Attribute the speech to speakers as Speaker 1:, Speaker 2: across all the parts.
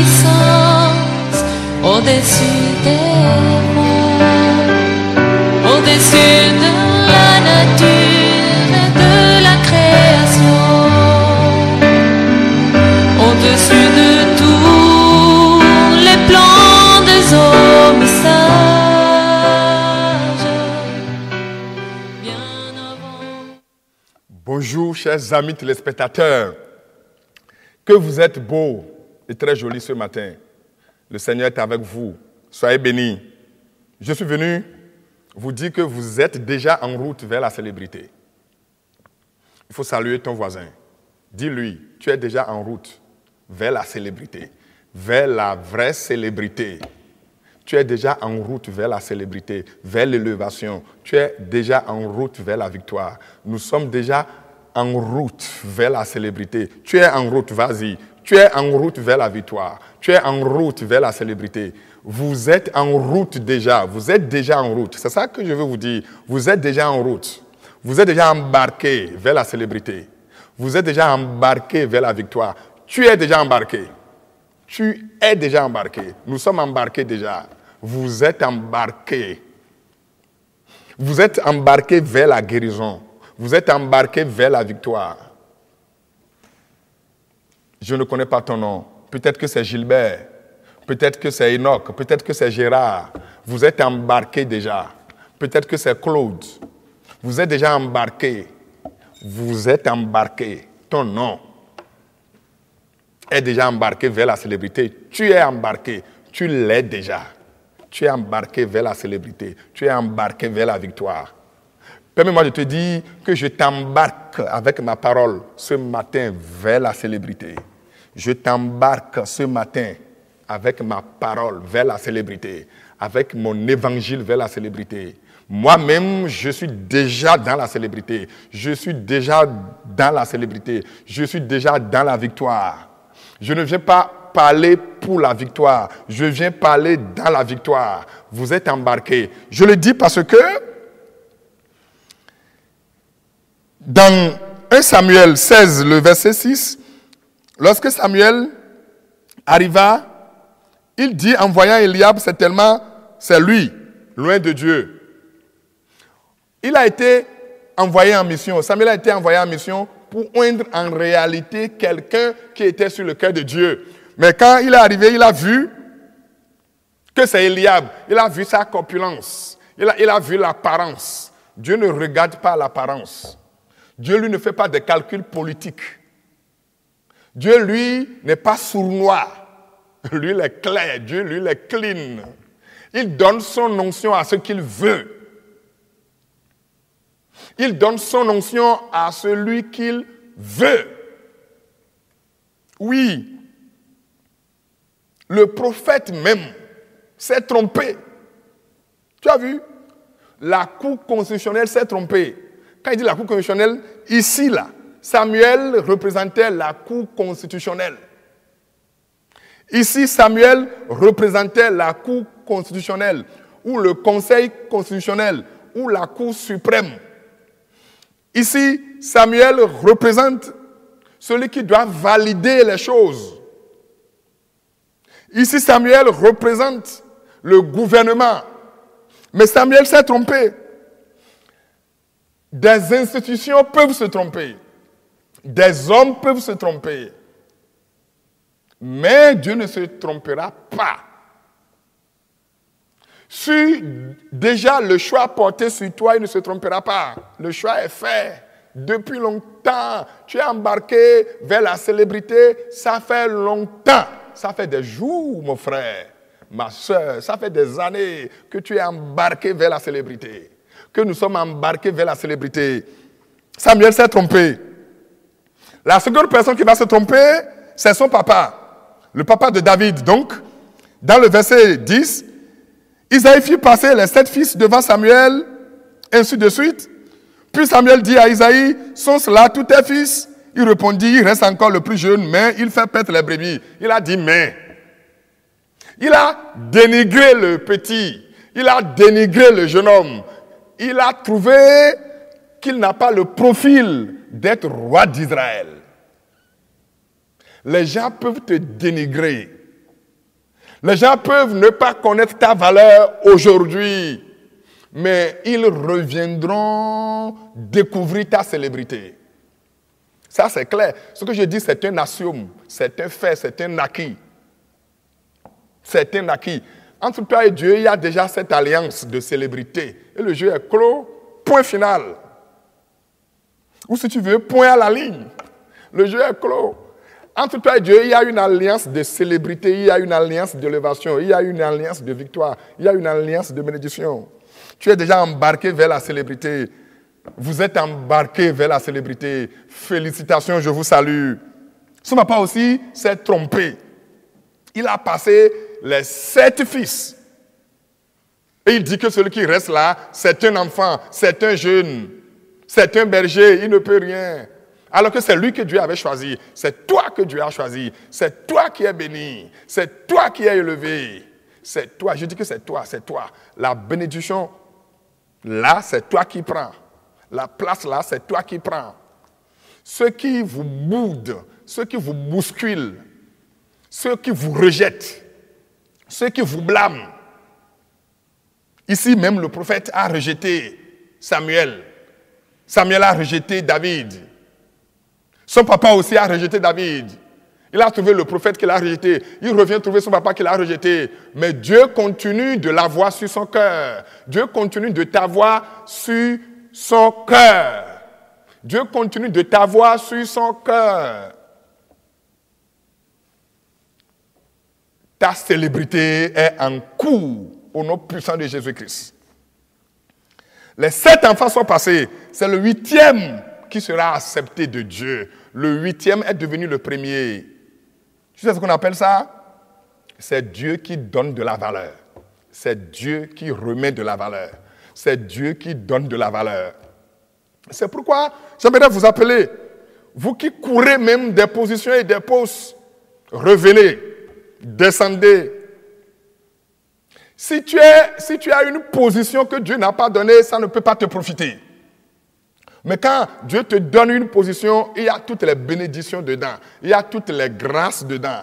Speaker 1: puissance au-dessus des rois, au-dessus de la nature et de la création, au-dessus de tous les plans des hommes sages, bien avant.
Speaker 2: Bonjour, chers amis téléspectateurs. Que vous êtes beaux et très jolis ce matin. Le Seigneur est avec vous. Soyez bénis. Je suis venu vous dire que vous êtes déjà en route vers la célébrité. Il faut saluer ton voisin. Dis-lui, tu es déjà en route vers la célébrité, vers la vraie célébrité. Tu es déjà en route vers la célébrité, vers l'élévation. Tu es déjà en route vers la victoire. Nous sommes déjà en route vers la célébrité. Tu es en route, vas-y. Tu es en route vers la victoire. Tu es en route vers la célébrité. Vous êtes en route déjà. Vous êtes déjà en route. C'est ça que je veux vous dire. Vous êtes déjà en route. Vous êtes déjà embarqué vers la célébrité. Vous êtes déjà embarqué vers la victoire. Tu es déjà embarqué. Tu es déjà embarqué. Nous sommes embarqués déjà. Vous êtes embarqué. Vous êtes embarqué vers la guérison. Vous êtes embarqué vers la victoire. Je ne connais pas ton nom. Peut-être que c'est Gilbert. Peut-être que c'est Enoch. Peut-être que c'est Gérard. Vous êtes embarqué déjà. Peut-être que c'est Claude. Vous êtes déjà embarqué. Vous êtes embarqué. Ton nom est déjà embarqué vers la célébrité. Tu es embarqué. Tu l'es déjà. Tu es embarqué vers la célébrité. Tu es embarqué vers la victoire. Permets-moi de te dire que je t'embarque avec ma parole ce matin vers la célébrité. Je t'embarque ce matin avec ma parole vers la célébrité, avec mon évangile vers la célébrité. Moi-même, je suis déjà dans la célébrité. Je suis déjà dans la célébrité. Je suis déjà dans la victoire. Je ne viens pas parler pour la victoire. Je viens parler dans la victoire. Vous êtes embarqués. Je le dis parce que dans 1 Samuel 16, le verset 6, lorsque Samuel arriva, il dit en voyant Eliab, c'est lui, loin de Dieu. Il a été envoyé en mission. Samuel a été envoyé en mission pour oindre en réalité quelqu'un qui était sur le cœur de Dieu. Mais quand il est arrivé, il a vu que c'est Eliab. Il a vu sa corpulence. Il a vu l'apparence. Dieu ne regarde pas l'apparence. Dieu, lui, ne fait pas de calculs politiques. Dieu, lui, n'est pas sournois. Lui, il est clair. Dieu, lui, il est clean. Il donne son onction à ce qu'il veut. Il donne son onction à celui qu'il veut. Oui. Le prophète même s'est trompé. Tu as vu? La Cour constitutionnelle s'est trompée. Quand il dit la Cour constitutionnelle, ici, là, Samuel représentait la Cour constitutionnelle. Ici, Samuel représentait la Cour constitutionnelle, ou le Conseil constitutionnel, ou la Cour suprême. Ici, Samuel représente celui qui doit valider les choses. Ici, Samuel représente le gouvernement. Mais Samuel s'est trompé. Des institutions peuvent se tromper. Des hommes peuvent se tromper. Mais Dieu ne se trompera pas. Si déjà le choix porté sur toi, il ne se trompera pas. Le choix est fait. Depuis longtemps, tu es embarqué vers la célébrité. Ça fait longtemps. Ça fait des jours, mon frère, ma soeur. Ça fait des années que tu es embarqué vers la célébrité. Que nous sommes embarqués vers la célébrité. Samuel s'est trompé. La seconde personne qui va se tromper, c'est son papa. Le papa de David. Donc, dans le verset 10, Isaïe fit passer les 7 fils devant Samuel, ainsi de suite. Puis Samuel dit à Isaïe, sont-ce là tous tes fils? Il répondit, il reste encore le plus jeune, mais il fait paître les brebis. Il a dit, mais. Il a dénigré le petit. Il a dénigré le jeune homme. Il a trouvé qu'il n'a pas le profil d'être roi d'Israël. Les gens peuvent te dénigrer. Les gens peuvent ne pas connaître ta valeur aujourd'hui, mais ils reviendront découvrir ta célébrité. Ça, c'est clair. Ce que je dis, c'est un axiome, c'est un fait, c'est un acquis. C'est un acquis. Entre toi et Dieu, il y a déjà cette alliance de célébrité. Et le jeu est clos, point final. Ou si tu veux, point à la ligne. Le jeu est clos. Entre toi et Dieu, il y a une alliance de célébrité, il y a une alliance d'élévation, il y a une alliance de victoire, il y a une alliance de bénédiction. Tu es déjà embarqué vers la célébrité. Vous êtes embarqué vers la célébrité. Félicitations, je vous salue. Son papa aussi s'est trompé. Il a passé les 7 fils. Et il dit que celui qui reste là, c'est un enfant, c'est un jeune, c'est un berger, il ne peut rien. Alors que c'est lui que Dieu avait choisi. C'est toi que Dieu a choisi. C'est toi qui es béni. C'est toi qui es élevé. C'est toi. Je dis que c'est toi, c'est toi. La bénédiction, là, c'est toi qui prends. La place, là, c'est toi qui prends. Ceux qui vous boudent, ceux qui vous bousculent, ceux qui vous rejettent, ceux qui vous blâment. Ici, même le prophète a rejeté Samuel. Samuel a rejeté David. Son papa aussi a rejeté David. Il a trouvé le prophète qu'il a rejeté. Il revient trouver son papa qu'il a rejeté. Mais Dieu continue de l'avoir sur son cœur. Dieu continue de t'avoir sur son cœur. Dieu continue de t'avoir sur son cœur. Ta célébrité est en cours au nom puissant de Jésus-Christ. Les 7 enfants sont passés. C'est le 8e qui sera accepté de Dieu. Le 8e est devenu le premier. Tu sais ce qu'on appelle ça? C'est Dieu qui donne de la valeur. C'est Dieu qui remet de la valeur. C'est Dieu qui donne de la valeur. C'est pourquoi j'aimerais vous appeler, vous qui courez même des positions et des postes, revenez, descendez. Si tu as une position que Dieu n'a pas donnée, ça ne peut pas te profiter. Mais quand Dieu te donne une position, il y a toutes les bénédictions dedans. Il y a toutes les grâces dedans.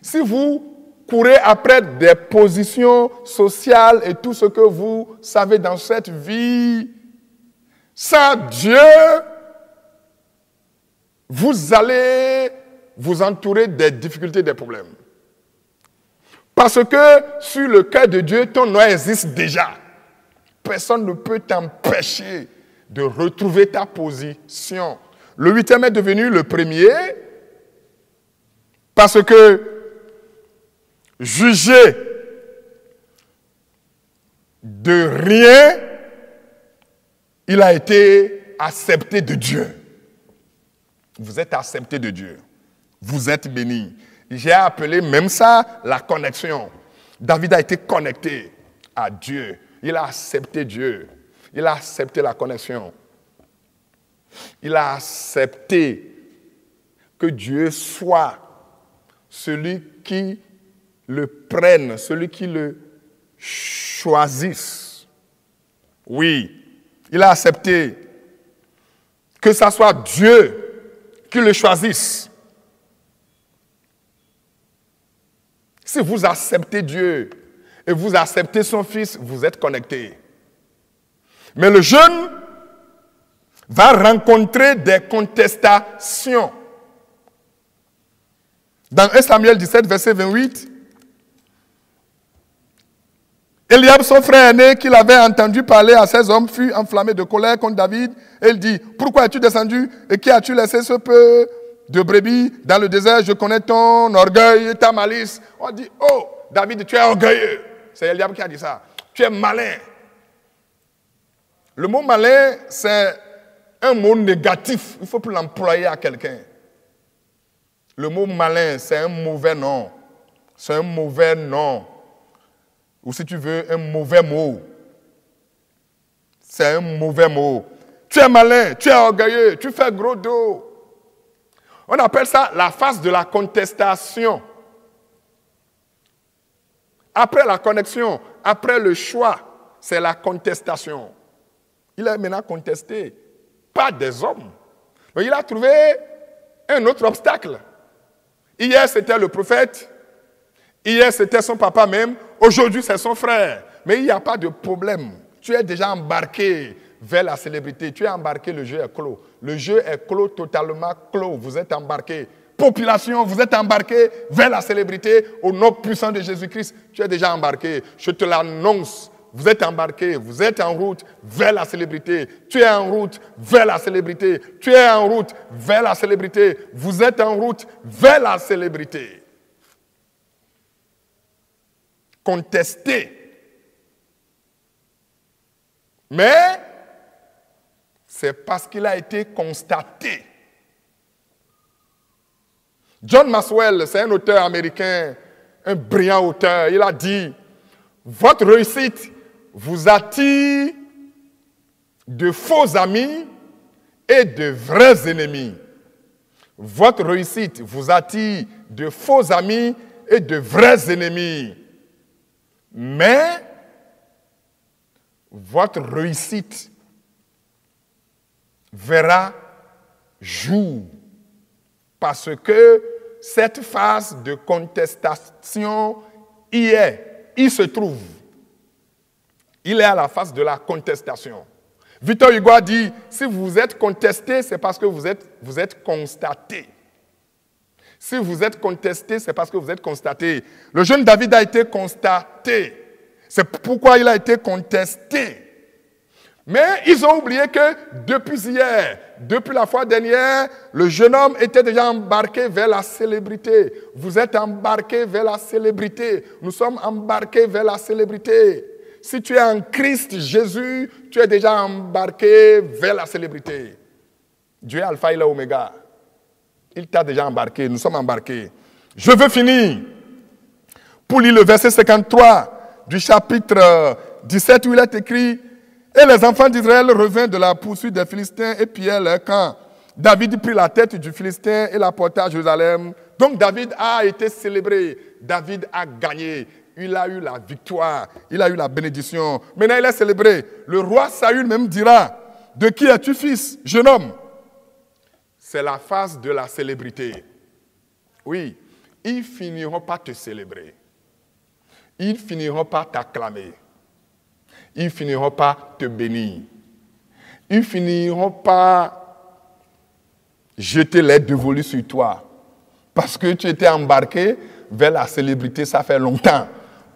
Speaker 2: Si vous courez après des positions sociales et tout ce que vous savez dans cette vie, sans Dieu, vous allez vous entourer des difficultés, des problèmes. Parce que sur le cœur de Dieu, ton nom existe déjà. Personne ne peut t'empêcher de retrouver ta position. Le 8e est devenu le premier parce que jugé de rien, il a été accepté de Dieu. Vous êtes accepté de Dieu. Vous êtes béni. J'ai appelé même ça la connexion. David a été connecté à Dieu. Il a accepté Dieu. Il a accepté la connexion. Il a accepté que Dieu soit celui qui le prenne, celui qui le choisisse. Oui, il a accepté que ce soit Dieu qui le choisisse. Si vous acceptez Dieu et vous acceptez son Fils, vous êtes connectés. Mais le jeune va rencontrer des contestations. Dans 1 Samuel 17, verset 28, Eliab, son frère aîné, qu'il avait entendu parler à ses hommes, fut enflammé de colère contre David. Et il dit, pourquoi es-tu descendu et qui as-tu laissé ce peu de brebis dans le désert? Je connais ton orgueil et ta malice. On dit, oh, David, tu es orgueilleux. C'est Eliab qui a dit ça. Tu es malin. Le mot malin, c'est un mot négatif. Il ne faut plus l'employer à quelqu'un. Le mot malin, c'est un mauvais nom. C'est un mauvais nom. Ou si tu veux, un mauvais mot. C'est un mauvais mot. Tu es malin, tu es orgueilleux, tu fais gros dos. On appelle ça la phase de la contestation. Après la connexion, après le choix, c'est la contestation. Il est maintenant contesté, pas des hommes. Mais il a trouvé un autre obstacle. Hier, c'était le prophète. Hier, c'était son papa même. Aujourd'hui, c'est son frère. Mais il n'y a pas de problème. Tu es déjà embarqué vers la célébrité. Tu es embarqué, le jeu est clos. Le jeu est clos, totalement clos. Vous êtes embarqué. Population, vous êtes embarqué vers la célébrité au nom puissant de Jésus-Christ. Tu es déjà embarqué. Je te l'annonce. Vous êtes embarqué, vous êtes en route vers la célébrité. Tu es en route vers la célébrité. Tu es en route vers la célébrité. Vous êtes en route vers la célébrité. Contesté. Mais c'est parce qu'il a été constaté. John Maxwell, c'est un auteur américain, un brillant auteur. Il a dit, votre réussite vous attire de faux amis et de vrais ennemis. Votre réussite vous attire de faux amis et de vrais ennemis. Mais votre réussite verra jour parce que cette phase de contestation y est, il se trouve. Il est à la phase de la contestation. Victor Hugo a dit, si vous êtes contesté, c'est parce que vous êtes constaté. Si vous êtes contesté, c'est parce que vous êtes constaté. Le jeune David a été constaté. C'est pourquoi il a été contesté. Mais ils ont oublié que depuis hier, depuis la fois dernière, le jeune homme était déjà embarqué vers la célébrité. Vous êtes embarqué vers la célébrité. Nous sommes embarqués vers la célébrité. Si tu es en Christ Jésus, tu es déjà embarqué vers la célébrité. Dieu est Alpha et l'Oméga. Il t'a déjà embarqué, nous sommes embarqués. Je veux finir pour lire le verset 53 du chapitre 17 où il est écrit « Et les enfants d'Israël revinrent de la poursuite des Philistins et pillèrent leur camp. David prit la tête du Philistin et la porta à Jérusalem. » Donc David a été célébré, David a gagné. Il a eu la victoire, il a eu la bénédiction. Maintenant, il est célébré. Le roi Saül même dira, « De qui es-tu fils, jeune homme ?» C'est la phase de la célébrité. Oui, ils finiront par te célébrer. Ils finiront par t'acclamer. Ils finiront par te bénir. Ils finiront par jeter les dévolus sur toi. Parce que tu étais embarqué vers la célébrité, ça fait longtemps.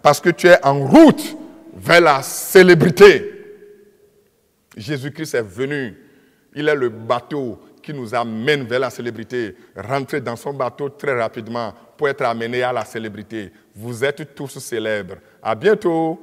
Speaker 2: Parce que tu es en route vers la célébrité. Jésus-Christ est venu. Il est le bateau qui nous amène vers la célébrité. Rentrez dans son bateau très rapidement pour être amené à la célébrité. Vous êtes tous célèbres. À bientôt.